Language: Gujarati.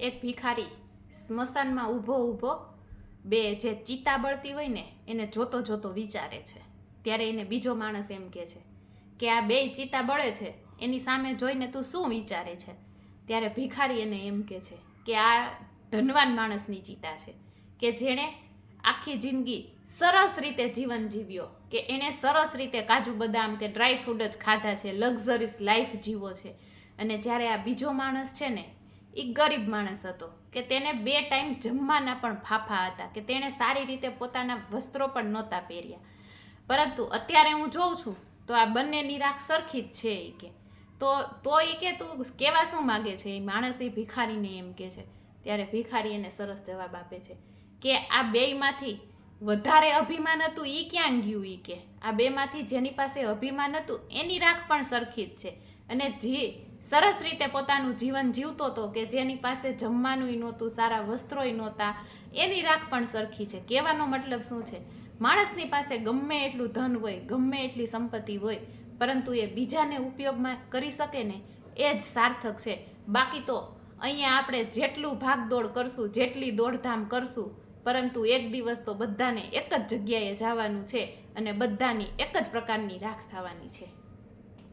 એક ભિખારી સ્મશાનમાં ઊભો બે જે ચિતા બળતી હોય ને એને જોતો જોતો વિચારે છે. ત્યારે એને બીજો માણસ એમ કહે છે કે આ બે ચિતા બળે છે એની સામે જોઈને તું શું વિચારે છે? ત્યારે ભિખારી એને એમ કહે છે કે આ ધનવાન માણસની ચિતા છે કે જેણે આખી જિંદગી સરસ રીતે જીવન જીવ્યો, કે એણે સરસ રીતે કાજુ બદામ કે ડ્રાય ફ્રૂટ જ ખાધા છે, લક્ઝરીસ લાઈફ જીવો છે. અને જ્યારે આ બીજો માણસ છે ને એ ગરીબ માણસ હતો કે તેને 2 ટાઈમ જમવાના પણ ફાફા હતા, કે તેણે સારી રીતે પોતાના વસ્ત્રો પણ નહોતા પહેર્યા. પરંતુ અત્યારે હું જોઉં છું તો આ બંનેની રાખ સરખી જ છે. એ કે તો એ કે તું કેવા શું માગે છે? એ માણસ એ ભિખારીને એમ કે છે. ત્યારે ભિખારી એને સરસ જવાબ આપે છે કે આ બેયમાંથી વધારે અભિમાન હતું એ ક્યાં ગયું? એ કે આ બેમાંથી જેની પાસે અભિમાન હતું એની રાખ પણ સરખી જ છે. અને જે સરસ રીતે પોતાનું જીવન જીવતો હતો, કે જેની પાસે જમવાનુંય નહોતું, સારા વસ્ત્રોય નહોતા, એની રાખ પણ સરખી છે. કહેવાનો મતલબ શું છે? માણસની પાસે ગમે એટલું ધન હોય, ગમે એટલી સંપત્તિ હોય, પરંતુ એ બીજાને ઉપયોગમાં કરી શકે ને એ જ સાર્થક છે. બાકી તો અહીંયા આપણે જેટલું ભાગદોડ કરશું, જેટલી દોડધામ કરશું, પરંતુ એક દિવસ તો બધાને એક જ જગ્યાએ જવાનું છે અને બધાની એક જ પ્રકારની રાખ થવાની છે.